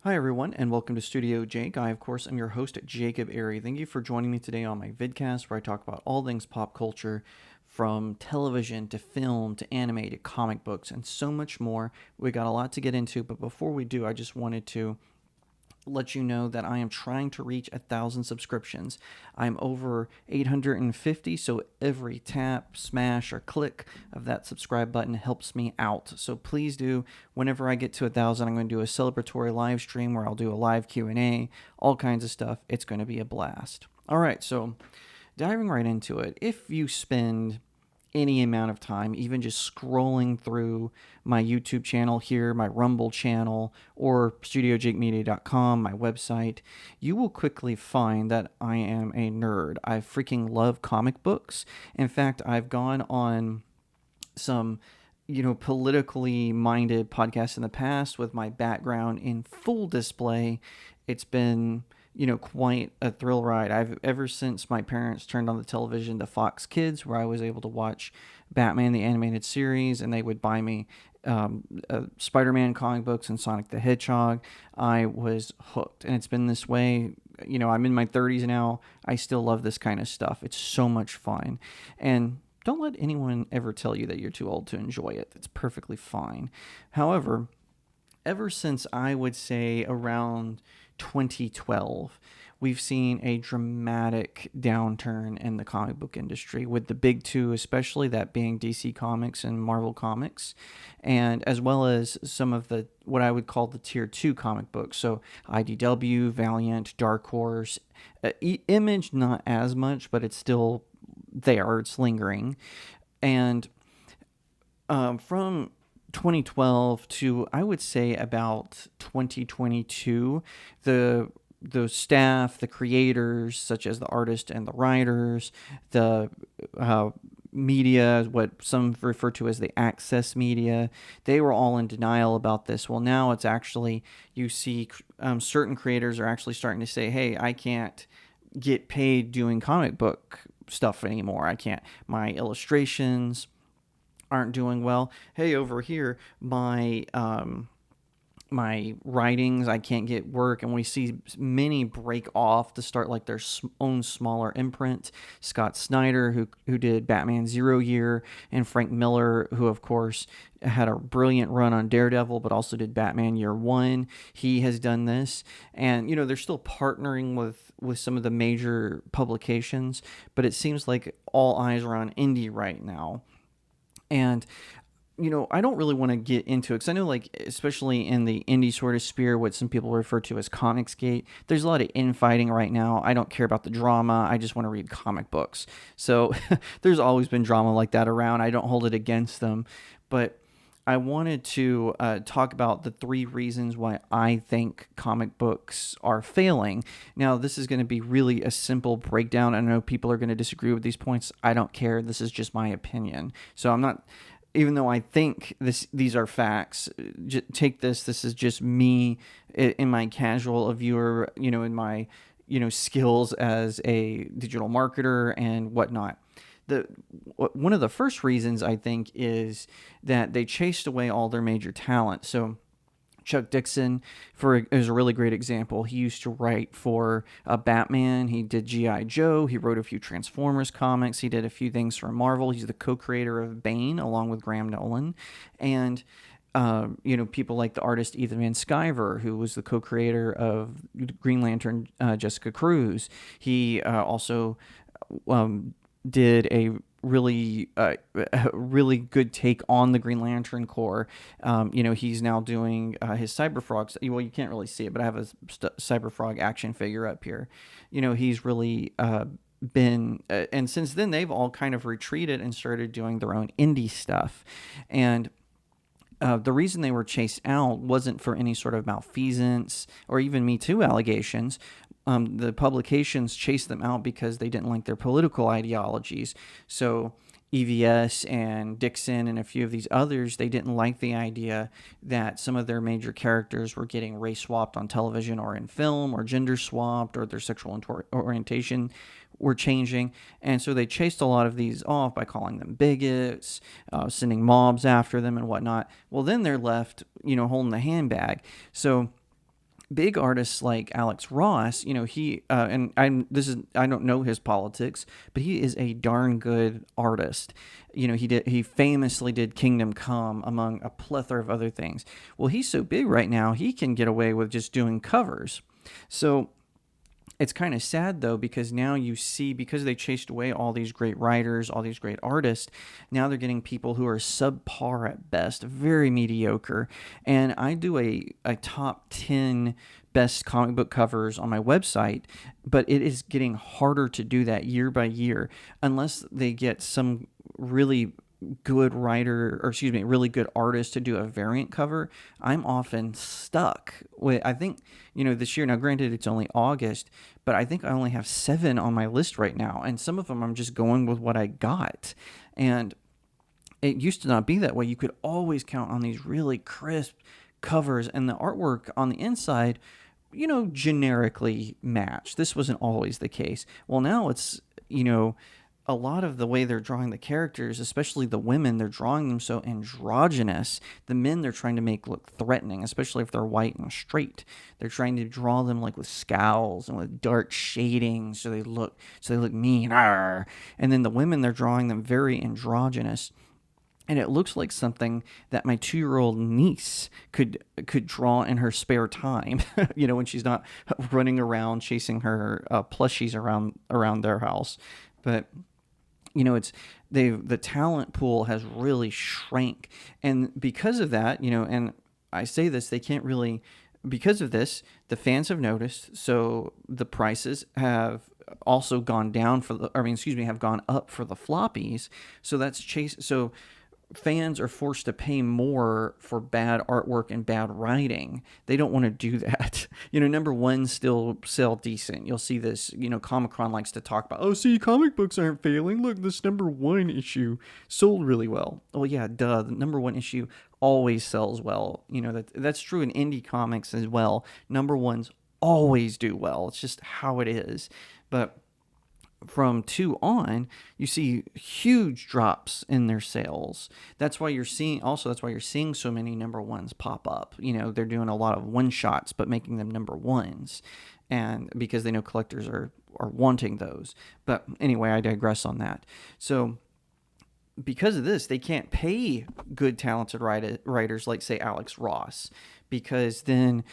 Hi, everyone, and welcome to StudioJake. I, of course, am your host, Jacob Airy. Thank you for joining me today on my vidcast where I talk about all things pop culture, from television to film to anime to comic books and so much more. We got a lot to get into, but before we do, I just wanted to let you know that I am trying to reach 1,000 subscriptions. I'm over 850, so every tap, smash, or click of that subscribe button helps me out. So please do. Whenever I get to 1,000, I'm going to do a celebratory live stream where I'll do a live Q&A, all kinds of stuff. It's going to be a blast. All right, so diving right into it. If you spend any amount of time, even just scrolling through my YouTube channel here, my Rumble channel, or StudioJakeMedia.com, my website, you will quickly find that I am a nerd. I freaking love comic books. In fact, I've gone on some politically minded podcasts in the past with my background in full display. It's been quite a thrill ride. I've ever since my parents turned on the television to Fox Kids, where I was able to watch Batman the animated series, and they would buy me Spider-Man comic books and Sonic the Hedgehog. I was hooked, and it's been this way. I'm in my 30s now. I still love this kind of stuff. It's so much fun, and don't let anyone ever tell you that you're too old to enjoy it. It's perfectly fine. However, ever since I would say around 2012, we've seen a dramatic downturn in the comic book industry, with the big two, especially that being DC Comics and Marvel Comics, and as well as some of the what I would call the tier 2 comic books. So IDW, Valiant, Dark Horse, Image, not as much, but it's still there, it's lingering. And from 2012 to I would say about 2022, the staff, the creators, such as the artists and the writers, the media, what some refer to as the access media, they were all in denial about this. Well, now it's actually, you see certain creators are actually starting to say, hey, I can't get paid doing comic book stuff anymore. I can't. My illustrations aren't doing well. Hey, over here, my writings, I can't get work, and we see many break off to start like their own smaller imprint. Scott Snyder, who did Batman Zero Year, and Frank Miller, who of course had a brilliant run on Daredevil, but also did Batman Year One. He has done this, and they're still partnering with some of the major publications, but it seems like all eyes are on indie right now. And I don't really want to get into it because I know, like, especially in the indie sort of sphere, what some people refer to as Comicsgate, there's a lot of infighting right now. I don't care about the drama. I just want to read comic books. So there's always been drama like that around. I don't hold it against them. But I wanted to talk about the 3 reasons why I think comic books are failing. Now, this is going to be really a simple breakdown. I know people are going to disagree with these points. I don't care. This is just my opinion. So I'm not, even though I think these are facts, take this. This is just me in my casual viewer, in my, skills as a digital marketer and whatnot. One of the first reasons I think is that they chased away all their major talent. So Chuck Dixon is a really great example. He used to write for Batman. He did G.I. Joe. He wrote a few Transformers comics. He did a few things for Marvel. He's the co-creator of Bane along with Graham Nolan. And people like the artist Ethan Van Sciver, who was the co-creator of Green Lantern, Jessica Cruz. He also did a really good take on the Green Lantern Corps. He's now doing his Cyberfrog. Well, you can't really see it, but I have a Cyberfrog action figure up here. He's really been, and since then they've all kind of retreated and started doing their own indie stuff. And the reason they were chased out wasn't for any sort of malfeasance or even Me Too allegations. The publications chased them out because they didn't like their political ideologies. So EVS and Dixon and a few of these others, they didn't like the idea that some of their major characters were getting race swapped on television or in film, or gender swapped, or their sexual orientation were changing. And so they chased a lot of these off by calling them bigots, sending mobs after them and whatnot. Well, then they're left, holding the handbag. So big artists like Alex Ross, he and I don't know his politics, but he is a darn good artist. He famously did Kingdom Come among a plethora of other things. Well, he's so big right now, he can get away with just doing covers. So it's kind of sad though, because now you see, because they chased away all these great writers, all these great artists, now they're getting people who are subpar at best, very mediocre. And I do a top 10 best comic book covers on my website, but it is getting harder to do that year by year unless they get some really good writer, or excuse me, really good artist to do a variant cover. I'm often stuck with, I think, this year, now granted it's only August, but I think I only have 7 on my list right now, and some of them I'm just going with what I got. And it used to not be that way. You could always count on these really crisp covers, and the artwork on the inside, generically match. This wasn't always the case. Well, now it's, a lot of the way they're drawing the characters, especially the women, they're drawing them so androgynous. The men they're trying to make look threatening, especially if they're white and straight. They're trying to draw them like with scowls and with dark shading, so they look mean. Arr. And then the women, they're drawing them very androgynous. And it looks like something that my 2-year-old niece could draw in her spare time, when she's not running around chasing her plushies around their house. But it's the talent pool has really shrank, and because of that, and I say this, they can't really, because of this, the fans have noticed, so the prices have also gone down have gone up for the floppies. So so fans are forced to pay more for bad artwork and bad writing. They don't want to do that. Number ones still sell decent. You'll see this, Comic-Con likes to talk about, oh, see, comic books aren't failing. Look, this number 1 issue sold really well. Oh, yeah, duh. The number 1 issue always sells well. That's true in indie comics as well. Number ones always do well. It's just how it is. But from 2 on, you see huge drops in their sales. That's why you're seeing so many number ones pop up. They're doing a lot of one shots, but making them number ones, and because they know collectors are wanting those. But anyway, I digress on that. So because of this, they can't pay good, talented writers like, say, Alex Ross, because then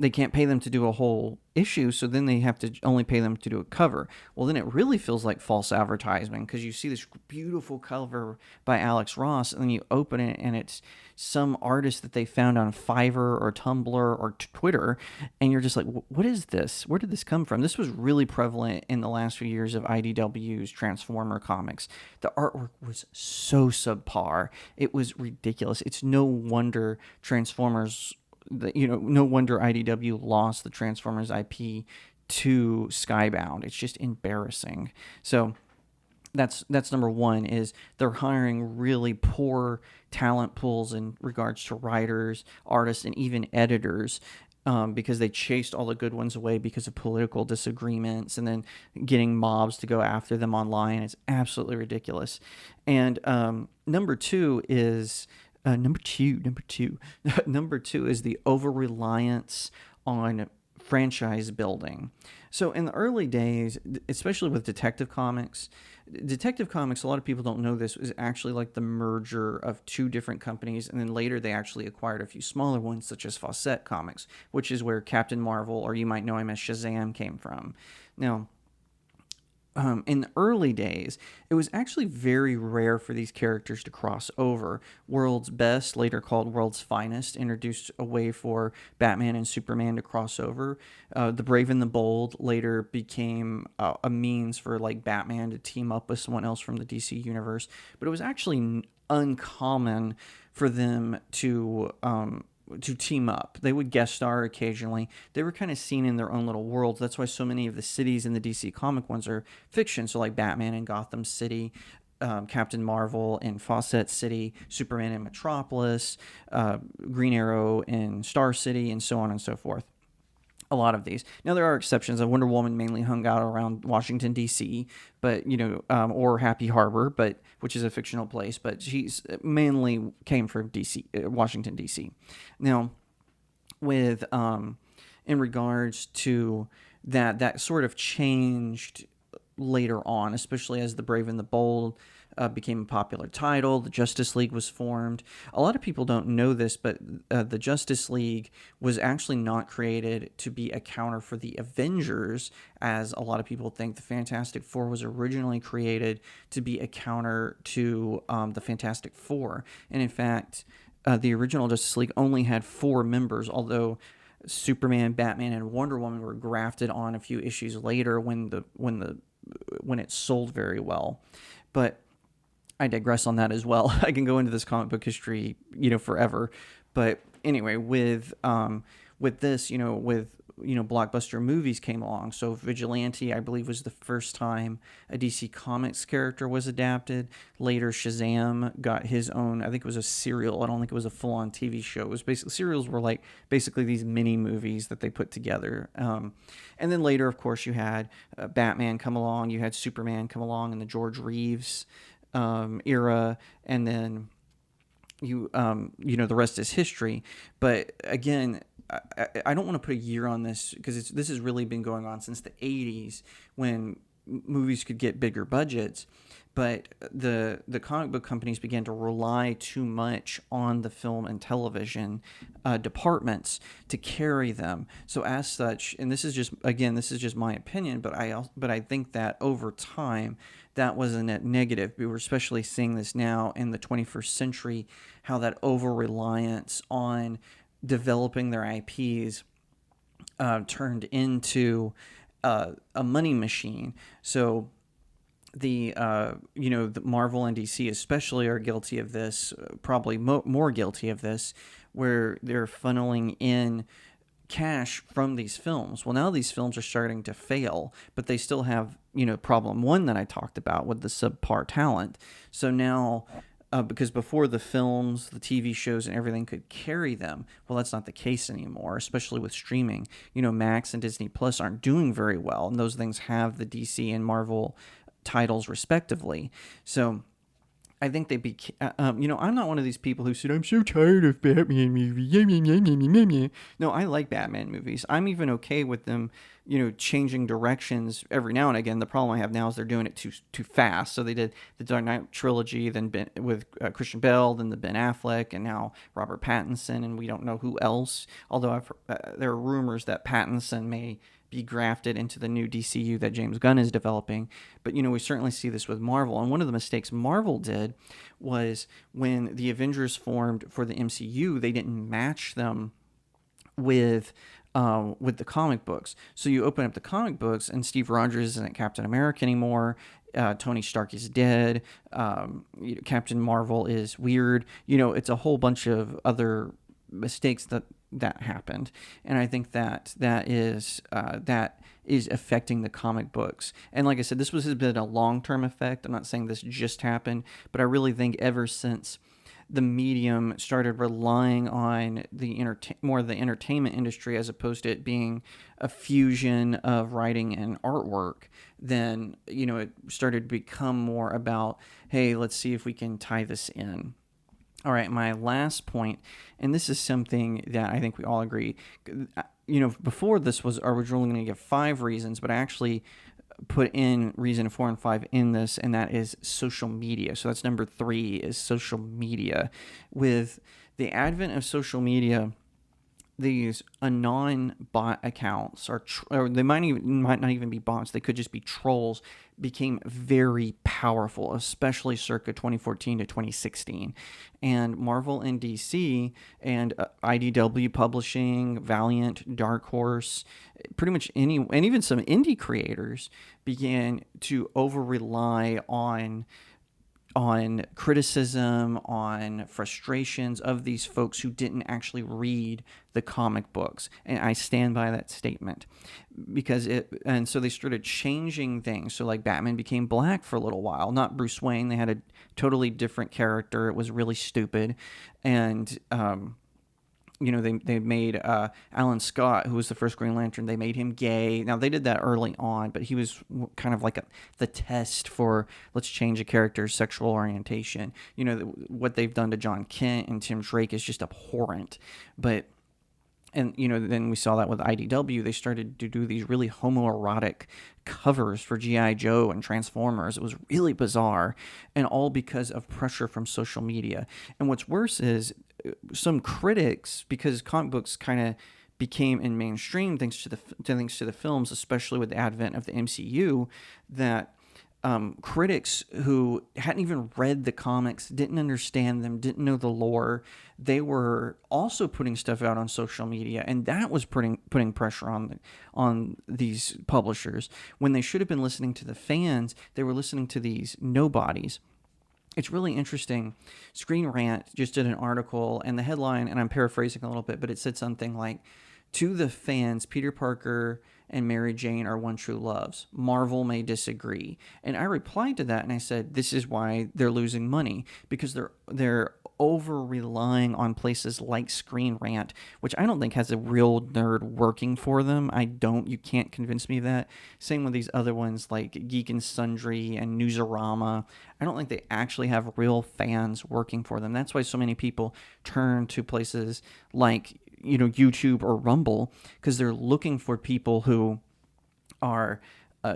they can't pay them to do a whole issue, so then they have to only pay them to do a cover. Well, then it really feels like false advertisement, because you see this beautiful cover by Alex Ross, and then you open it, and it's some artist that they found on Fiverr or Tumblr or Twitter, and you're just like, what is this? Where did this come from? This was really prevalent in the last few years of IDW's Transformer comics. The artwork was so subpar. It was ridiculous. It's no wonder Transformers... no wonder IDW lost the Transformers IP to Skybound. It's just embarrassing. So that's number 1, is they're hiring really poor talent pools in regards to writers, artists, and even editors, because they chased all the good ones away because of political disagreements, and then getting mobs to go after them online. It's absolutely ridiculous. And number 2 is... number two number two is the over-reliance on franchise building. So in the early days, especially with Detective Comics, a lot of people don't know this, was actually like the merger of 2 different companies, and then later they actually acquired a few smaller ones, such as Fawcett Comics, which is where Captain Marvel, or you might know him as Shazam, came from. Now, in the early days, it was actually very rare for these characters to cross over. World's Best, later called World's Finest, introduced a way for Batman and Superman to cross over. The Brave and the Bold later became a means for like Batman to team up with someone else from the DC universe. But it was actually uncommon for them to team up. They would guest star occasionally. They were kind of seen in their own little worlds. That's why so many of the cities in the DC comic ones are fiction. So like Batman in Gotham City, Captain Marvel in Fawcett City, Superman in Metropolis, Green Arrow in Star City, and so on and so forth. A lot of these. Now, there are exceptions. Wonder Woman mainly hung out around Washington, D.C., but, or Happy Harbor, which is a fictional place, but she's mainly came from D.C., Washington, D.C. Now, with in regards to that sort of changed later on, especially as the Brave and the Bold became a popular title. The Justice League was formed. A lot of people don't know this, but the Justice League was actually not created to be a counter for the Avengers, as a lot of people think. The Fantastic Four was originally created to be a counter to the Fantastic Four. And in fact, the original Justice League only had 4 members, although Superman, Batman, and Wonder Woman were grafted on a few issues later when it sold very well. But I digress on that as well. I can go into this comic book history, forever. But anyway, with this, blockbuster movies came along. So Vigilante, I believe, was the first time a DC Comics character was adapted. Later, Shazam got his own. I think it was a serial. I don't think it was a full-on TV show. It was basically, serials were like basically these mini movies that they put together. And then later, of course, you had Batman come along. You had Superman come along in the George Reeves era, and then the rest is history. But again, I don't want to put a year on this, because this has really been going on since the 80s, when movies could get bigger budgets. But the comic book companies began to rely too much on the film and television departments to carry them. So as such, and this is just my opinion, but I think that over time that was a net negative. We were especially seeing this now in the 21st century, how that over reliance on developing their IPs turned into a money machine. So the Marvel and DC especially are guilty of this, probably more guilty of this, where they're funneling in cash from these films. Well, now these films are starting to fail, but they still have, problem one that I talked about with the subpar talent. So now, because before the films, the TV shows, and everything could carry them, well, that's not the case anymore, especially with streaming. Max and Disney Plus aren't doing very well, and those things have the DC and Marvel titles respectively. So I think they I'm not one of these people who said, I'm so tired of Batman movies. No, I like Batman movies. I'm even okay with them, changing directions every now and again. The problem I have now is they're doing it too fast. So they did the Dark Knight trilogy, then with Christian Bale, then the Ben Affleck, and now Robert Pattinson, and we don't know who else. Although there are rumors that Pattinson may be grafted into the new DCU that James Gunn is developing. But, we certainly see this with Marvel. And one of the mistakes Marvel did was, when the Avengers formed for the MCU, they didn't match them with the comic books. So you open up the comic books, and Steve Rogers isn't Captain America anymore. Tony Stark is dead. Captain Marvel is weird. It's a whole bunch of other mistakes that happened, and I think that is affecting the comic books. And like I said, this has been a long-term effect. I'm not saying this just happened, but I really think ever since the medium started relying on more of the entertainment industry, as opposed to it being a fusion of writing and artwork, then it started to become more about, hey, let's see if we can tie this in. All right, my last point, and this is something that I think we all agree. Before this was originally going to give 5 reasons, but I actually put in reason 4 and 5 in this, and that is social media. So that's number 3, is social media. With the advent of social media, these anon bot accounts, or they might not even be bots, they could just be trolls, became very powerful, especially circa 2014 to 2016. And Marvel and DC and IDW Publishing, Valiant, Dark Horse, pretty much and even some indie creators began to over rely on criticism, on frustrations of these folks who didn't actually read the comic books. And I stand by that statement, and so they started changing things. So like Batman became black for a little while, not Bruce Wayne. They had a totally different character. It was really stupid. And, they made Alan Scott, who was the first Green Lantern, they made him gay. Now, they did that early on, but he was kind of like the test for, let's change a character's sexual orientation. What they've done to John Kent and Tim Drake is just abhorrent. But And, then we saw that with IDW. They started to do these really homoerotic covers for G.I. Joe and Transformers. It was really bizarre, and all because of pressure from social media. And what's worse is some critics, because comic books kind of became in mainstream thanks to the films, especially with the advent of the MCU, that critics who hadn't even read the comics, didn't understand them, didn't know the lore, they were also putting stuff out on social media, and that was putting pressure on these publishers. When they should have been listening to the fans, they were listening to these nobodies. It's really interesting. Screen Rant just did an article, and the headline, and I'm paraphrasing a little bit, but it said something like, "To the fans, Peter Parker and Mary Jane are one true loves. Marvel may disagree." And I replied to that and I said, this is why they're losing money, because they're over relying on places like Screen Rant, which I don't think has a real nerd working for them. You can't convince me of that. Same with these other ones like Geek and Sundry and Newsarama. I don't think they actually have real fans working for them. That's why so many people turn to places like YouTube or Rumble, because they're looking for people who are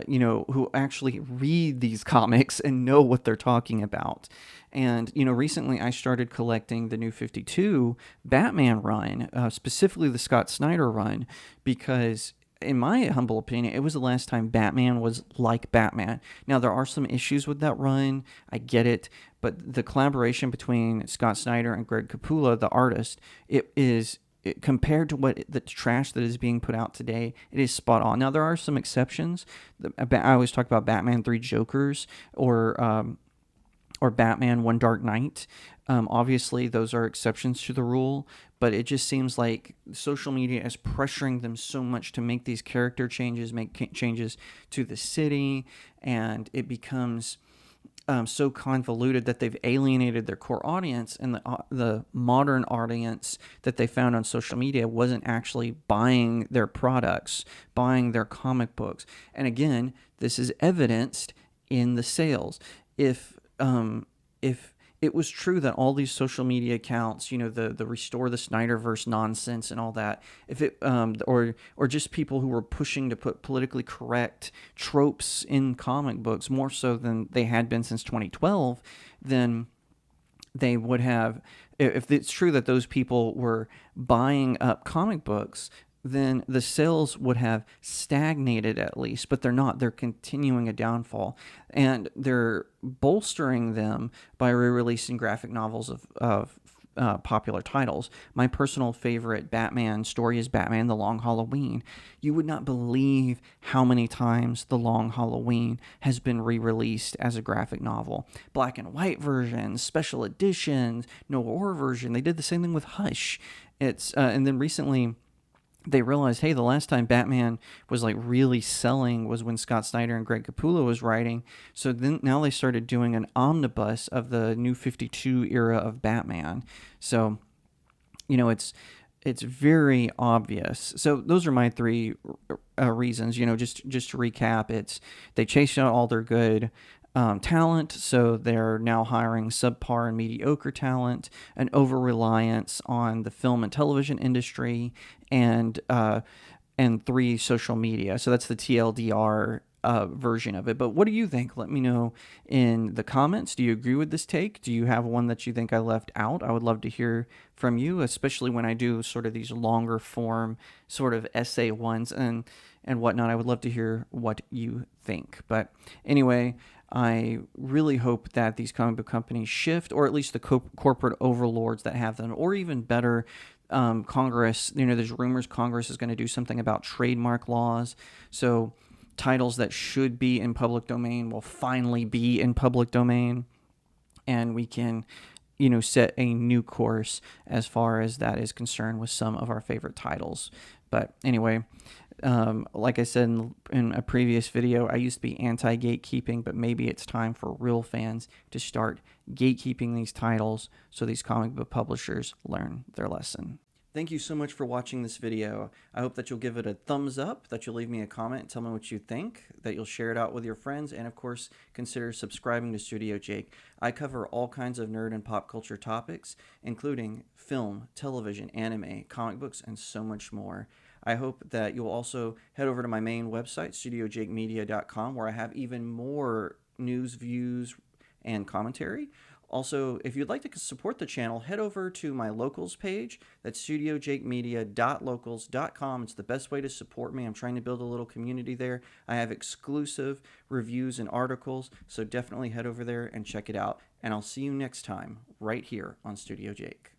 who actually read these comics and know what they're talking about. And recently I started collecting the New 52 Batman run, specifically the Scott Snyder run, because in my humble opinion, it was the last time Batman was like Batman. Now, there are some issues with that run. I get it. But the collaboration between Scott Snyder and Greg Capullo, the artist, compared to the trash that is being put out today, it is spot on. Now, there are some exceptions. I always talk about Batman 3 Jokers or Batman 1 Dark Knight. Obviously, those are exceptions to the rule, but it just seems like social media is pressuring them so much to make these character changes, make changes to the city, and it becomes so convoluted that they've alienated their core audience, and the modern audience that they found on social media wasn't actually buying their products, buying their comic books. And again, this is evidenced in the sales. If it was true that all these social media accounts, the restore the Snyderverse nonsense and all that, if it or just people who were pushing to put politically correct tropes in comic books more so than they had been since 2012, then they would have, if it's true that those people were buying up comic books, then the sales would have stagnated at least, but they're not. They're continuing a downfall, and they're bolstering them by re-releasing graphic novels of popular titles. My personal favorite Batman story is Batman The Long Halloween. You would not believe how many times The Long Halloween has been re-released as a graphic novel. Black and white versions, special editions, no horror version. They did the same thing with Hush. And then recently they realized, hey, the last time Batman was like really selling was when Scott Snyder and Greg Capullo was writing. So then now they started doing an omnibus of the New 52 era of Batman. So, it's very obvious. So those are my three reasons. Just to recap, they chased out all their good talent, so they're now hiring subpar and mediocre talent, an over-reliance on the film and television industry, and 3, social media. So that's the TLDR version of it. But what do you think? Let me know in the comments. Do you agree with this take? Do you have one that you think I left out? I would love to hear from you, especially when I do sort of these longer form sort of essay ones and whatnot. I would love to hear what you think. But anyway, I really hope that these comic book companies shift, or at least the corporate overlords that have them, or even better, Congress. There's rumors Congress is going to do something about trademark laws. So titles that should be in public domain will finally be in public domain, and we can set a new course as far as that is concerned with some of our favorite titles. But anyway, like I said in a previous video, I used to be anti-gatekeeping, but maybe it's time for real fans to start gatekeeping these titles so these comic book publishers learn their lesson. Thank you so much for watching this video. I hope that you'll give it a thumbs up, that you'll leave me a comment, tell me what you think, that you'll share it out with your friends, and of course, consider subscribing to Studio Jake. I cover all kinds of nerd and pop culture topics, including film, television, anime, comic books, and so much more. I hope that you'll also head over to my main website, StudioJakeMedia.com, where I have even more news, views, and commentary. Also, if you'd like to support the channel, head over to my locals page. That's studiojakemedia.locals.com. It's the best way to support me. I'm trying to build a little community there. I have exclusive reviews and articles, so definitely head over there and check it out. And I'll see you next time right here on Studio Jake.